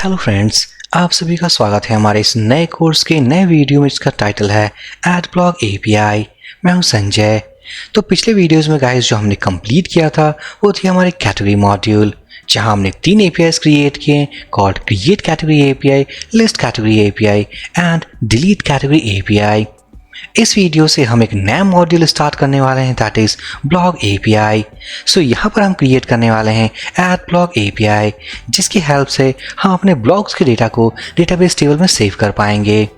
Hello friends, आप सभी का स्वागत है हमारे इस नए कोर्स के नए वीडियो में जिसका टाइटल है एडब्लॉक एपीआई। मैं हूं संजय। तो पिछले वीडियोस में गाइस जो हमने कंप्लीट किया था वो थी हमारे कैटेगरी मॉड्यूल, जहां हमने 3 एपीआईज क्रिएट किए called create category API, list category API and delete category API. इस वीडियो से हम एक नया मॉड्यूल स्टार्ट करने वाले हैं, दैट इज ब्लॉक एपीआई। सो यहाँ पर हम क्रिएट करने वाले हैं एड ब्लॉक एपीआई, जिसकी हेल्प से हम अपने ब्लॉग्स के डेटा को डेटाबेस टेबल में सेव कर पाएंगे।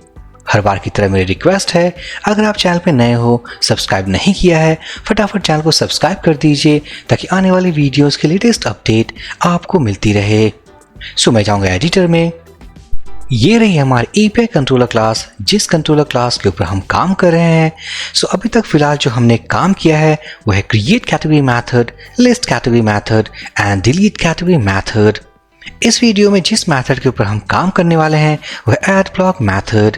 हर बार की तरह मेरी रिक्वेस्ट है, अगर आप चैनल पे नए हो, सब्सक्राइब नहीं किया है, फटाफट चैनल को सब्सक्राइब कर दीजिए ताकि आने वाली वीडियोस के लेटेस्ट अपडेट आपको मिलती रहे। सो मैं जाऊँगा एडिटर में। ये रही हमारी एपीआई कंट्रोलर क्लास, जिस कंट्रोलर क्लास के ऊपर हम काम कर रहे हैं। सो अभी तक फिलहाल जो हमने काम किया है वो है create category method, list category method and delete category method. इस वीडियो में जिस मेथड के ऊपर हम काम करने वाले हैं वो है एड ब्लॉक मेथड।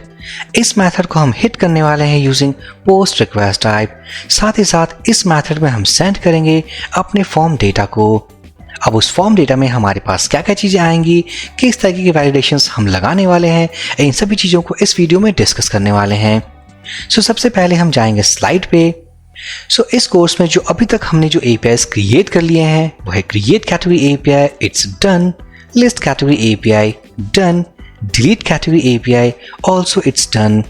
इस मेथड को हम हिट करने वाले हैं यूजिंग पोस्ट रिक्वेस्ट टाइप। साथ ही साथ इस मेथड में हम सेंड करेंगे अपने फॉर्म डेटा को। अब उस फॉर्म डेटा में हमारे पास क्या क्या चीज़ें आएंगी, किस तरीके के वैलिडेशंस हम लगाने वाले हैं, इन सभी चीज़ों को इस वीडियो में डिस्कस करने वाले हैं। सो सबसे पहले हम जाएंगे स्लाइड पे। सो इस कोर्स में जो अभी तक हमने जो एपीआईज क्रिएट कर लिए हैं वो है create category API, it's done, list category API done, delete category API also it's done.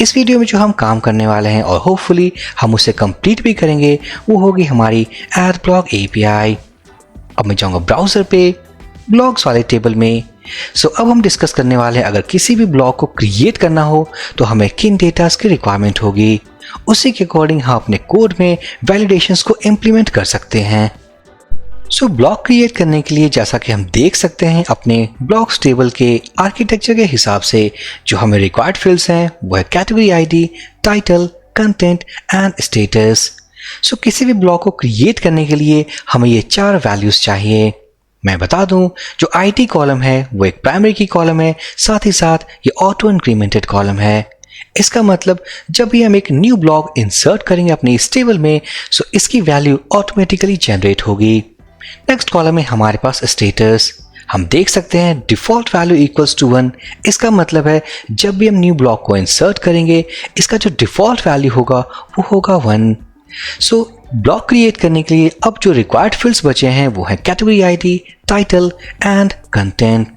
इस वीडियो में जो हम काम करने वाले हैं और होपफुली हम उसे कंप्लीट भी करेंगे वो होगी हमारी एड ब्लॉक एपीआई। अब मैं जाऊंगा ब्राउजर पे, ब्लॉग्स वाले टेबल में। सो अब हम डिस्कस करने वाले हैं अगर किसी भी ब्लॉग को क्रिएट करना हो तो हमें किन डेटास की रिक्वायरमेंट होगी। उसी के अकॉर्डिंग हम अपने कोड में वैलिडेशंस को इम्प्लीमेंट कर सकते हैं। सो ब्लॉग क्रिएट करने के लिए जैसा कि हम देख सकते हैं अपने ब्लॉग्स टेबल के आर्किटेक्चर के हिसाब से जो हमें रिक्वायर्ड फील्ड्स हैं वो है category ID, title, content and status. So किसी भी ब्लॉक को क्रिएट करने के लिए हमें ये 4 वैल्यूज चाहिए। मैं बता दूं, जो आईडी कॉलम है वो एक प्राइमरी की कॉलम है, साथ ही साथ ये ऑटो इंक्रीमेंटेड कॉलम है। इसका मतलब जब भी हम एक न्यू ब्लॉक इंसर्ट करेंगे अपने इस टेबल में सो इसकी वैल्यू ऑटोमेटिकली जनरेट होगी। नेक्स्ट कॉलम है हमारे पास स्टेटस। हम देख सकते हैं डिफॉल्ट वैल्यू इक्वल्स टू 1। इसका मतलब है जब भी हम न्यू ब्लॉक को इंसर्ट करेंगे इसका जो डिफॉल्ट वैल्यू होगा वो होगा 1। सो ब्लॉक क्रिएट करने के लिए अब जो रिक्वायर्ड फील्ड्स बचे हैं वो है category ID, title and content.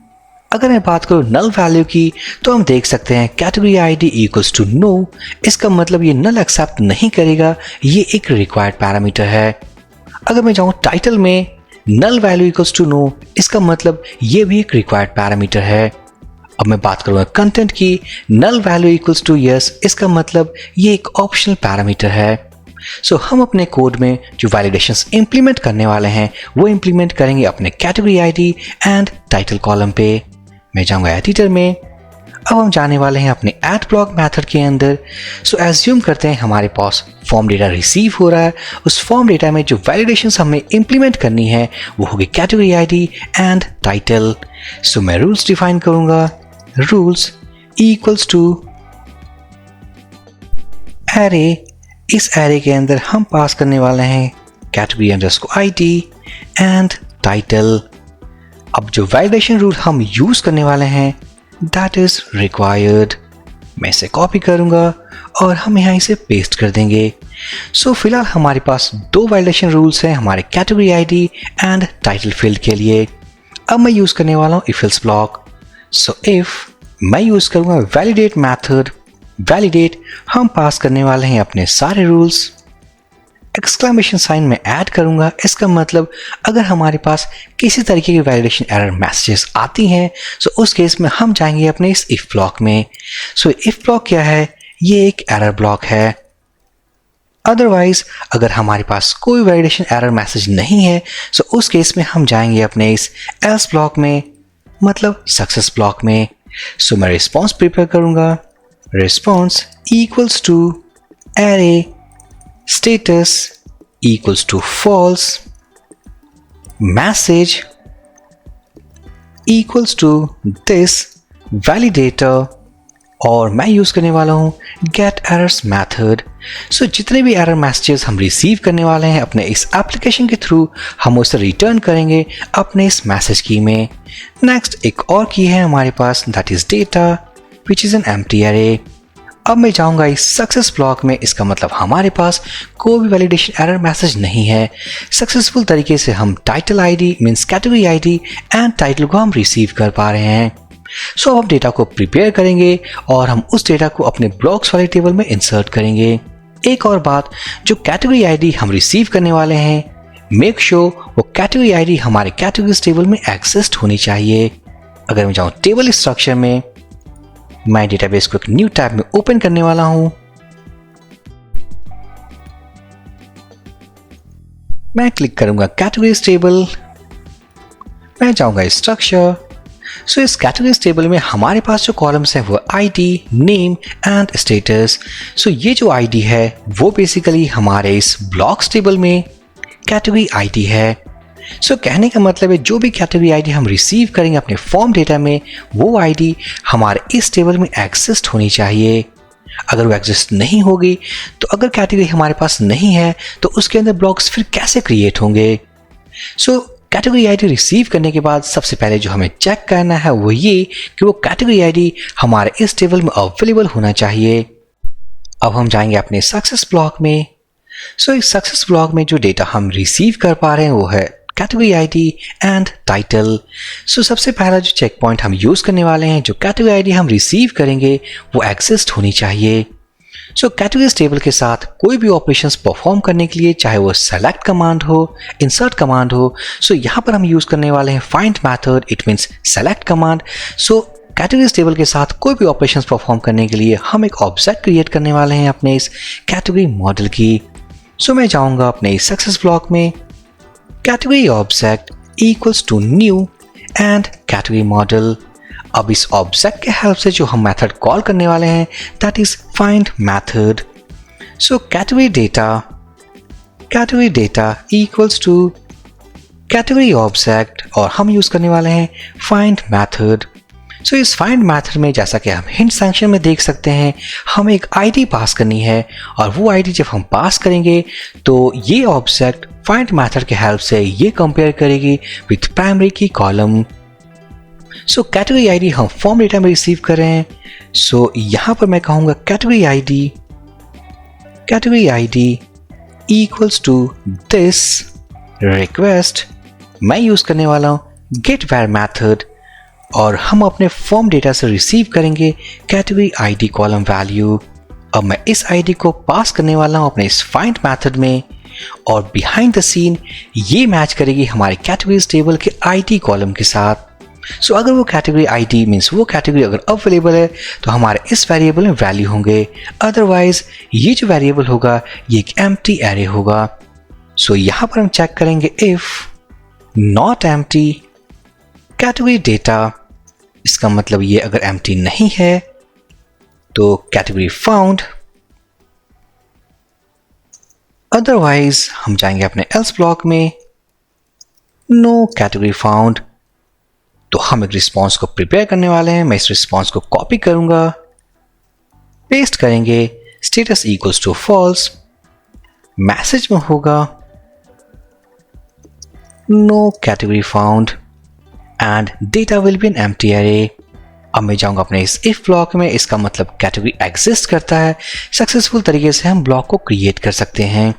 अगर मैं बात करूँ नल वैल्यू की तो हम देख सकते हैं category ID equals to no. इसका मतलब ये नल एक्सेप्ट नहीं करेगा, ये एक रिक्वायर्ड पैरामीटर है। अगर मैं जाऊँ टाइटल में, null value equals to no, इसका मतलब ये भी एक रिक्वायर्ड पैरामीटर है। अब मैं बात करूँगा कंटेंट की, null value equals to yes, इसका मतलब ये एक ऑप्शनल पैरामीटर है। सो हम अपने कोड में जो वैलिडेशंस इंप्लीमेंट करने वाले हैं वो इंप्लीमेंट करेंगे अपने category ID and title column पे। मैं जाऊंगा एडिटर में। अब हम जाने वाले हैं अपने एड ब्लॉक मेथड के अंदर। सो एज्यूम करते हैं हमारे पास फॉर्म डेटा रिसीव हो रहा है। उस फॉर्म डेटा में जो वैलिडेशंस हमें इंप्लीमेंट करनी है वो होगी कैटेगरी आईडी एंड टाइटल। सो मैं रूल्स डिफाइन करूंगा, रूल्स इक्वल्स टू एरे। इस एरे के अंदर हम पास करने वाले हैं category underscore ID and title. अब जो वैलिडेशन रूल हम यूज करने वाले हैं दैट इज रिक्वायर्ड। मैं इसे कॉपी करूंगा और हम यहाँ इसे पेस्ट कर देंगे। सो फिलहाल हमारे पास 2 वैलिडेशन रूल्स हैं हमारे category ID and title field के लिए। अब मैं यूज करने वाला हूँ if else block. So if मैं यूज करूंगा वैलिडेट मैथड। वैलिडेट हम पास करने वाले हैं अपने सारे रूल्स। एक्सक्लेमेशन साइन में ऐड करूंगा। इसका मतलब अगर हमारे पास किसी तरीके की वैलिडेशन एरर मैसेजेस आती हैं सो उस केस में हम जाएंगे अपने इस इफ ब्लॉक में। सो इफ ब्लॉक क्या है, ये एक एरर ब्लॉक है। अदरवाइज अगर हमारे पास कोई वैलिडेशन एरर मैसेज नहीं है सो उस केस में हम जाएंगे अपने इस एल्स ब्लॉक में, मतलब सक्सेस ब्लॉक में। सो मैं रिस्पॉन्स प्रिपेयर करूंगा। Response equals to array status equals to false, message equals to this validator, और मैं यूज करने वाला हूं get errors method। सो जितने भी एरर मैसेजेस हम रिसीव करने वाले हैं अपने इस एप्लीकेशन के थ्रू, हम उसे रिटर्न करेंगे अपने इस मैसेज की में। नेक्स्ट एक और की है हमारे पास, that is data which is an empty array. अब मैं जाऊंगा इस सक्सेस ब्लॉक में। इसका मतलब हमारे पास कोई भी वैलिडेशन एरर मैसेज नहीं है। सक्सेसफुल तरीके से हम title ID means category ID and title को हम रिसीव कर पा रहे हैं। सो हम डेटा को प्रिपेयर करेंगे और हम उस डेटा को अपने ब्लॉक्स वाले टेबल में इंसर्ट करेंगे। एक और बात, जो कैटेगरी आईडी हम रिसीव करने वाले हैं, मेक श्योर वो कैटेगरी आईडी हमारे कैटेगरीज टेबल में एक्सिस्ट होनी चाहिए। अगर मैं जाऊं टेबल स्ट्रक्चर में, मैं डेटाबेस को एक न्यू टैब में ओपन करने वाला हूं। मैं क्लिक करूंगा कैटेगरीज टेबल, मैं जाऊंगा स्ट्रक्चर। सो इस कैटेगरीज टेबल में हमारे पास जो कॉलम्स हैं वो आईडी, नेम एंड स्टेटस। सो ये जो आईडी है वो बेसिकली हमारे इस ब्लॉक्स टेबल में कैटेगरी आईडी है। सो कहने का मतलब है जो भी कैटेगरी आईडी हम रिसीव करेंगे अपने फॉर्म डेटा में, वो आईडी हमारे इस टेबल में एग्जिस्ट होनी चाहिए। अगर वो एग्जिस्ट नहीं होगी तो अगर कैटेगरी हमारे पास नहीं है तो उसके अंदर ब्लॉक्स फिर कैसे क्रिएट होंगे। सो कैटेगरी आईडी रिसीव करने के बाद सबसे पहले जो हमें चेक करना है वो ये कि वो कैटेगरी आईडी हमारे इस टेबल में अवेलेबल होना चाहिए। अब हम जाएंगे अपने सक्सेस ब्लॉक में। सो इस सक्सेस ब्लॉक में जो डेटा हम रिसीव कर पा रहे हैं वो है कैटेगरी आईडी एंड टाइटल। सो सबसे पहला जो चेक पॉइंट हम यूज करने वाले हैं, जो कैटेगरी आईडी हम रिसीव करेंगे वो एग्जिस्ट होनी चाहिए। सो कैटेगरीज टेबल के साथ कोई भी ऑपरेशंस परफॉर्म करने के लिए, चाहे वो सेलेक्ट कमांड हो, इंसर्ट कमांड हो, सो यहाँ पर हम यूज करने वाले हैं find method, it means select command. So categories table के साथ कोई भी ऑपरेशंस परफॉर्म करने के लिए हम एक ऑब्जेक्ट क्रिएट करने वाले हैं अपने इस कैटेगरी मॉडल की। सो मैं जाऊंगा अपने इस सक्सेस ब्लॉक में, category object equals to new and category model. अब इस ऑब्जेक्ट के हेल्प से जो हम मेथड कॉल करने वाले हैं that is find method. So category data equals to category object और हम यूज करने वाले हैं फाइंड मेथड। सो इस फाइंड मेथड में जैसा कि हम हिंट सेक्शन में देख सकते हैं, हमें एक आईडी पास करनी है और वो आईडी जब हम पास करेंगे तो ये ऑब्जेक्ट फाइंड मेथड के हेल्प से ये कंपेयर करेगी विथ प्राइमरी की कॉलम। सो कैटेगरी आईडी हम फॉर्म डेटा में रिसीव कर रहे हैं। सो यहां पर मैं कहूंगा category ID equals to this request. मैं यूज करने वाला हूं गेट वेयर मेथड और हम अपने फॉर्म डेटा से रिसीव करेंगे कैटेगरी आईडी कॉलम वैल्यू। अब मैं इस आईडी को पास करने वाला हूं अपने इस फाइंड मेथड में और बिहाइंड द सीन ये मैच करेगी हमारे कैटेगरीज टेबल के आईडी कॉलम के साथ। सो अगर वो कैटेगरी आईडी मींस वो कैटेगरी अगर अवेलेबल है तो हमारे इस वेरिएबल में वैल्यू होंगे, अदरवाइज ये जो वेरिएबल होगा ये एक एम्प्टी एरे होगा। सो यहां पर हम चेक करेंगे if not empty category data, इसका मतलब ये अगर एम्प्टी नहीं है तो कैटेगरी फाउंड, अदरवाइज हम जाएंगे अपने एल्स ब्लॉक में, नो कैटेगरी फाउंड। तो हम एक रिस्पॉन्स को प्रिपेयर करने वाले हैं। मैं इस रिस्पॉन्स को कॉपी करूंगा, पेस्ट करेंगे, status equals to false, message में होगा no category found and data will be an empty array. अब मैं जाऊंगा अपने इस इफ ब्लॉक में, इसका मतलब कैटेगरी एग्जिस्ट करता है। सक्सेसफुल तरीके से हम ब्लॉक को क्रिएट कर सकते हैं।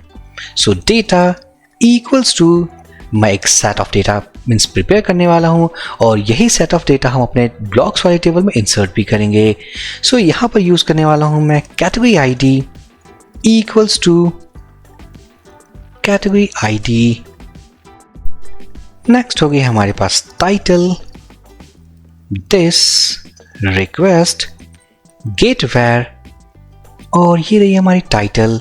सो डेटा इक्वल्स टू, मैं एक set of data means prepare करने वाला हूं और यही सेट ऑफ डेटा हम अपने ब्लॉक्स वाले टेबल में इंसर्ट भी करेंगे। सो यहां पर यूज करने वाला हूं मैं category ID equals to category ID. Next हो गई हमारे पास title, this request get where और ये रही हमारी टाइटल।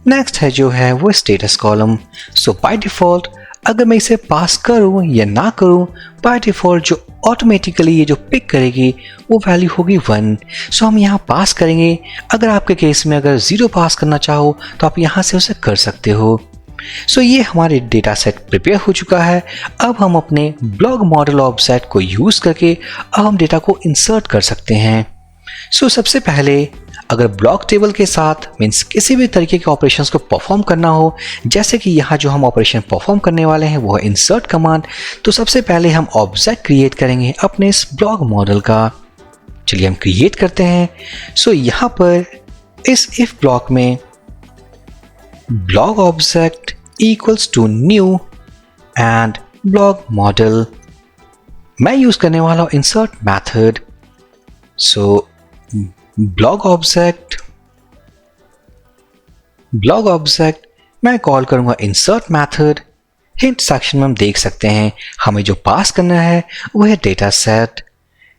नेक्स्ट है जो है वो status column. So by default अगर मैं इसे पास करूं या ना करूं, बाय डिफॉल्ट जो ऑटोमेटिकली ये जो पिक करेगी वो वैल्यू होगी 1। सो हम यहाँ पास करेंगे। अगर आपके केस में अगर 0 पास करना चाहो तो आप यहाँ से उसे कर सकते हो। सो ये हमारे डेटा सेट प्रिपेयर हो चुका है। अब हम अपने ब्लॉक मॉडल ऑब्जेक्ट को यूज करके अब हम डेटा को इंसर्ट कर सकते हैं। सो सबसे पहले अगर ब्लॉक टेबल के साथ मीन्स किसी भी तरीके के ऑपरेशंस को परफॉर्म करना हो, जैसे कि यहाँ जो हम ऑपरेशन परफॉर्म करने वाले हैं वो है इंसर्ट कमांड, तो सबसे पहले हम ऑब्जेक्ट क्रिएट करेंगे अपने इस ब्लॉक मॉडल का। चलिए हम क्रिएट करते हैं। सो यहाँ पर इस इफ ब्लॉक में block object equals to new and block model, मैं यूज करने वाला हूं insert method. So block object मैं कॉल करूंगा इंसर्ट मेथड। हिंट सेक्शन में हम देख सकते हैं हमें जो पास करना है वो है डेटा सेट।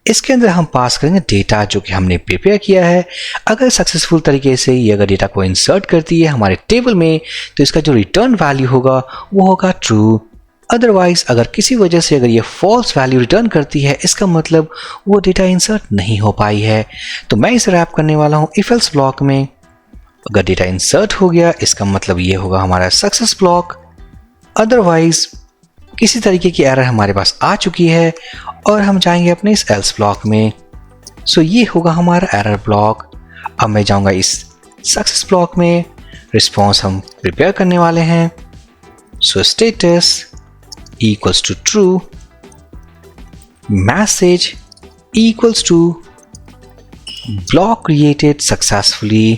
इसके अंदर हम पास करेंगे डेटा जो कि हमने प्रिपेयर किया है। अगर सक्सेसफुल तरीके से ये अगर डेटा को इंसर्ट करती है हमारे टेबल में तो इसका जो रिटर्न वैल्यू होगा वो होगा ट्रू। अदरवाइज अगर किसी वजह से अगर ये फॉल्स वैल्यू रिटर्न करती है इसका मतलब वो डेटा इंसर्ट नहीं हो पाई है। तो मैं इसे रैप करने वाला हूँ इफ एल्स ब्लॉक में। अगर डेटा इंसर्ट हो गया इसका मतलब ये होगा हमारा सक्सेस ब्लॉक। अदरवाइज किसी तरीके की एरर हमारे पास आ चुकी है और हम जाएंगे अपने इस एल्स ब्लॉक में। सो ये होगा हमारा एरर ब्लॉक। अब मैं जाऊंगा इस सक्सेस ब्लॉक में, रिस्पॉन्स हम प्रिपेयर करने वाले हैं। सो status equals to true, message equals to block created successfully,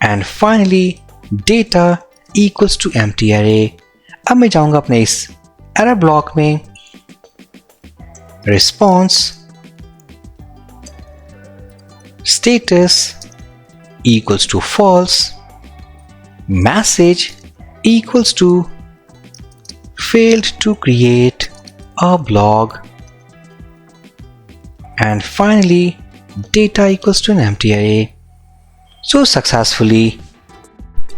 and finally data equals to empty array। अब मैं जाऊंगा अपने इस एरर ब्लॉक में, response status equals to false, message equals to failed to create a blog, and finally data equals to an empty array। So successfully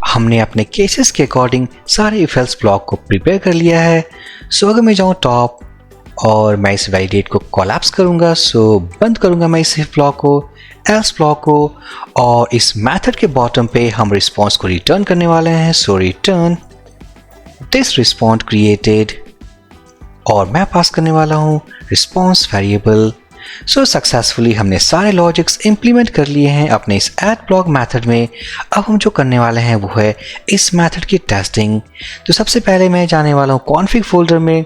हमने अपने cases के according सारे इफ एल्स ब्लॉक को प्रिपेयर कर लिया है। सो अगर मैं जाऊँ टॉप और मैं इस वैलिडेट को कोलैप्स करूँगा, सो बंद करूँगा मैं इस इफ ब्लॉक को, एल्स ब्लॉक को, और इस मेथड के बॉटम पे हम रिस्पॉन्स को रिटर्न करने वाले हैं। सो रिटर्न दिस रिस्पॉन्ड क्रिएटेड, और मैं पास करने वाला हूँ रिस्पॉन्स वेरिएबल। सो सक्सेसफुली हमने सारे लॉजिक्स इंप्लीमेंट कर लिए हैं अपने इस ऐड ब्लॉक मेथड में। अब हम जो करने वाले हैं वो है इस मेथड की टेस्टिंग। तो सबसे पहले मैं जाने वाला हूँ कॉन्फ़िग फोल्डर में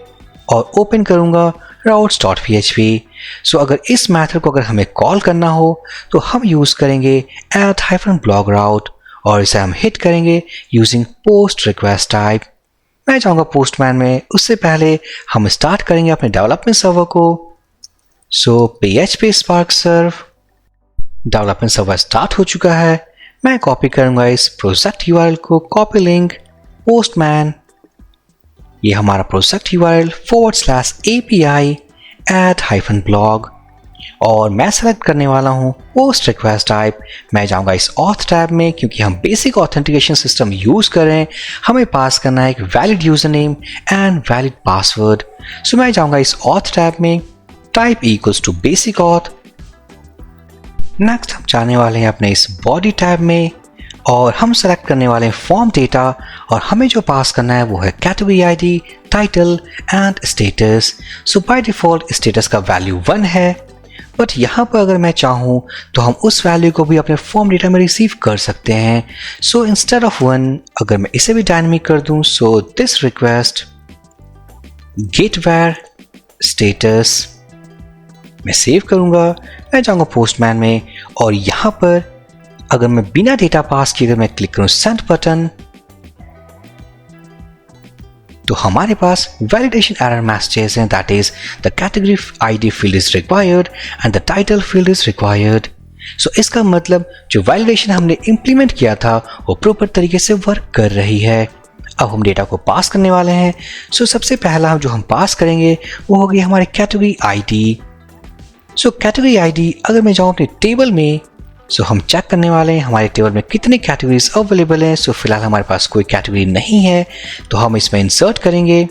और ओपन करूँगा routes.php। सो अगर इस मेथड को अगर हमें कॉल करना हो तो हम यूज़ करेंगे add-block route, और इसे हम हिट करेंगे यूजिंग पोस्ट रिक्वेस्ट टाइप। मैं जाऊँगा पोस्टमैन में, उससे पहले हम स्टार्ट करेंगे अपने डेवलपमेंट सर्वर को। सो PHP स्पार्क सर्व डेवलपमेंट सर्वर स्टार्ट हो चुका है। मैं कॉपी करूँगा इस प्रोजेक्ट URL को, कॉपी लिंक पोस्टमैन, ये हमारा प्रोजेक्ट URL /API add-blog, और मैं सेलेक्ट करने वाला हूँ पोस्ट रिक्वेस्ट टाइप। मैं जाऊँगा इस ऑथ टैब में, क्योंकि हम बेसिक ऑथेंटिकेशन सिस्टम यूज़ कर रहे हैं, हमें पास करना है एक valid user name and valid password. So मैं जाऊँगा इस ऑथ टैब में, type equals to basic auth. Next हम जाने वाले हैं अपने इस बॉडी टैब में और हम सेलेक्ट करने वाले हैं फॉर्म डेटा, और हमें जो पास करना है वो है category ID, title and status. So by default status का वैल्यू 1 है, बट यहाँ पर अगर मैं चाहूँ तो हम उस वैल्यू को भी अपने फॉर्म डेटा में रिसीव कर सकते हैं। सो इंस्टेड ऑफ 1 अगर मैं इसे भी डायनामिक कर दूँ, so this request get where status, मैं सेव करूँगा। मैं जाऊँगा पोस्टमैन में, और यहाँ पर अगर मैं बिना डेटा पास किए अगर मैं क्लिक करूँ सेंड बटन, तो हमारे पास वैलिडेशन एरर मैसेजेस हैं, that is the category ID field is required and the title field is required. So इसका मतलब जो वैलिडेशन हमने इंप्लीमेंट किया था वो प्रॉपर तरीके से वर्क कर रही है। अब हम डेटा को पास करने वाले हैं। सो सबसे पहला जो हम पास करेंगे वो होगी हमारी category ID। So category ID अगर मैं जाऊँ अपने टेबल में, सो हम चेक करने वाले हैं हमारे टेबल में कितनी कैटेगरीज अवेलेबल हैं। सो फिलहाल हमारे पास कोई कैटेगरी नहीं है, तो हम इसमें इंसर्ट करेंगे।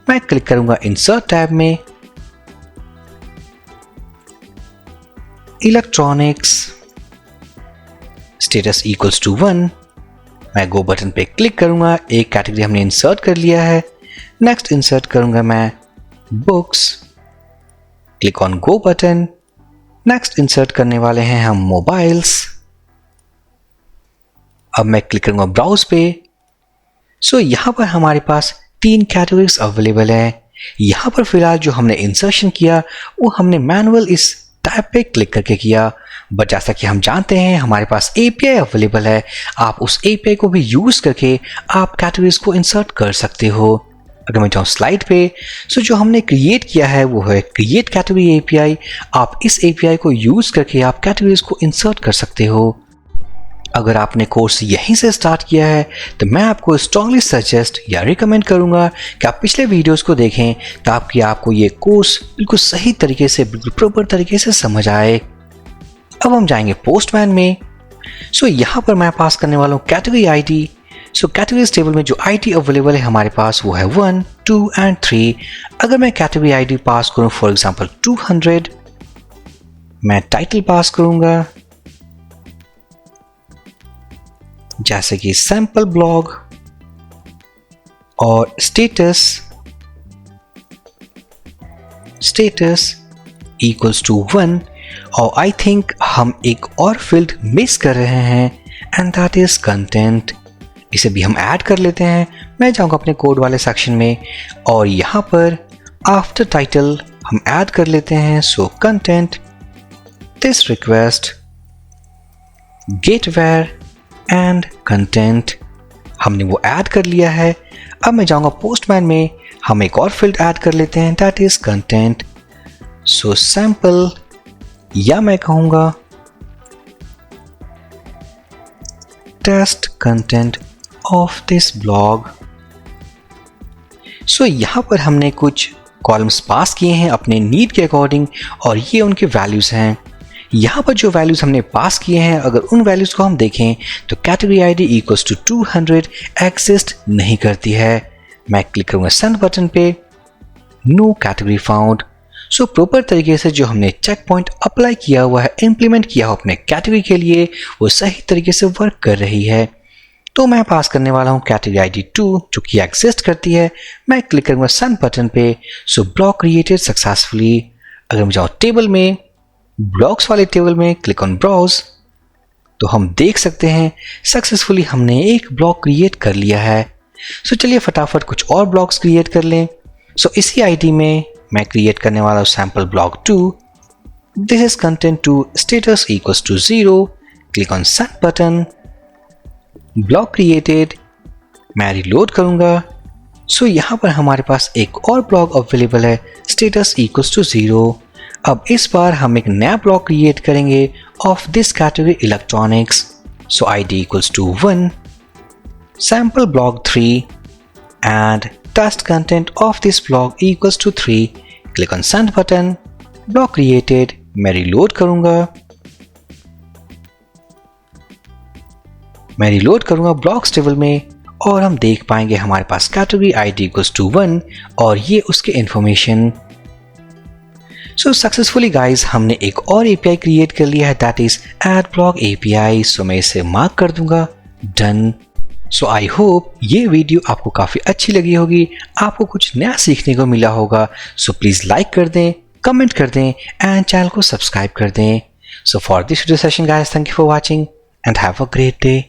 मैं क्लिक करूंगा इंसर्ट टैब में, इलेक्ट्रॉनिक्स स्टेटस इक्वल्स टू 1। मैं गो बटन पे क्लिक करूंगा, एक कैटेगरी हमने इंसर्ट कर लिया है। नेक्स्ट इंसर्ट करूंगा मैं books, click on go button. Next insert करने वाले हैं हम मोबाइल्स। अब मैं क्लिक करूंगा ब्राउज पे। सो यहाँ पर हमारे पास 3 कैटेगरीज अवेलेबल है। यहाँ पर फिलहाल जो हमने इंसर्शन किया वो हमने मैनुअल इस टैब पे क्लिक करके किया, बट जैसा कि हम जानते हैं हमारे पास एपीआई अवेलेबल है। आप उस एपीआई को भी यूज करके आप कैटेगरीज को इंसर्ट कर सकते हो। अगर मैं जाऊँ स्लाइड पे, सो जो हमने क्रिएट किया है वो है क्रिएट कैटेगरी एपीआई। आप इस एपीआई को यूज करके आप कैटेगरीज को इंसर्ट कर सकते हो। अगर आपने कोर्स यहीं से स्टार्ट किया है तो मैं आपको स्ट्रांगली सजेस्ट या रिकमेंड करूंगा कि आप पिछले वीडियोस को देखें ताकि आपको ये कोर्स बिल्कुल सही तरीके से, बिल्कुल प्रॉपर तरीके से समझ आए। अब हम जाएंगे पोस्टमैन में। सो यहाँ पर मैं पास करने वाला हूँ कैटेगरी आईडी। सो कैटेगरीज टेबल में जो आईडी अवेलेबल है हमारे पास वो है 1, 2 एंड 3। अगर मैं कैटेगरी आईडी पास करूँ फॉर एग्जाम्पल 200, मैं टाइटल पास करूंगा जैसे कि सैंपल ब्लॉग और स्टेटस इक्वल्स टू 1। और आई थिंक हम एक और फील्ड मिस कर रहे हैं एंड दैट इज कंटेंट। इसे भी हम ऐड कर लेते हैं। मैं जाऊंगा अपने कोड वाले सेक्शन में और यहाँ पर आफ्टर टाइटल हम ऐड कर लेते हैं so content this request get where and content. हमने वो ऐड कर लिया है। अब मैं जाऊंगा पोस्टमैन में, हम एक और फील्ड ऐड कर लेते हैं that is content so sample, या मैं कहूंगा test content of this blog. So यहां पर हमने कुछ कॉलम्स पास किए हैं अपने नीड के अकॉर्डिंग और ये उनके वैल्यूज हैं। यहाँ पर जो वैल्यूज हमने पास किए हैं अगर उन वैल्यूज को हम देखें तो category ID equals to 200 exist नहीं करती है। मैं क्लिक करूंगा सेंड बटन पे, no category found. So proper तरीके से जो हमने चेक पॉइंट अप्लाई किया हुआ है, इंप्लीमेंट किया हुआ अपने कैटेगरी के लिए, वो सही तरीके से वर्क कर रही है। तो मैं पास करने वाला हूँ कैटेगरी आईडी 2 जो कि एग्जिस्ट करती है। मैं क्लिक करूंगा सेंड बटन पे। So block created successfully. अगर मैं जाऊँ टेबल में, ब्लॉक्स वाले टेबल में क्लिक ऑन ब्राउज, तो हम देख सकते हैं सक्सेसफुली हमने एक ब्लॉक क्रिएट कर लिया है। सो चलिए फटाफट कुछ और ब्लॉक्स क्रिएट कर लें। सो इसी आईडी में मैं क्रिएट करने वाला हूँ sample block 2। This is content to status equals to 0। Click on send button, block created. मैं रिलोड करूंगा। सो यहाँ पर हमारे पास एक और ब्लॉक अवेलेबल है स्टेटस इक्वल्स टू 0। अब इस बार हम एक नया ब्लॉक क्रिएट करेंगे of this category electronics. So ID equals to 1, sample block 3 and test content of this block equals to 3। Click on send button, block created. मैं reload करूंगा। ब्लॉक्स टेबल में और हम देख पाएंगे हमारे पास कैटेगरी आईडी इक्वल्स टू 1 और ये उसके इंफॉर्मेशन। सो सक्सेसफुली गाइज हमने एक और एपीआई क्रिएट कर लिया है that is ad block API. So मैं इसे मार्क कर दूंगा डन। सो आई होप ये वीडियो आपको काफ़ी अच्छी लगी होगी, आपको कुछ नया सीखने को मिला होगा। सो प्लीज़ लाइक कर दें, कमेंट कर दें एंड चैनल को सब्सक्राइब कर दें। So for this video session guys, thank you for watching and have a great day.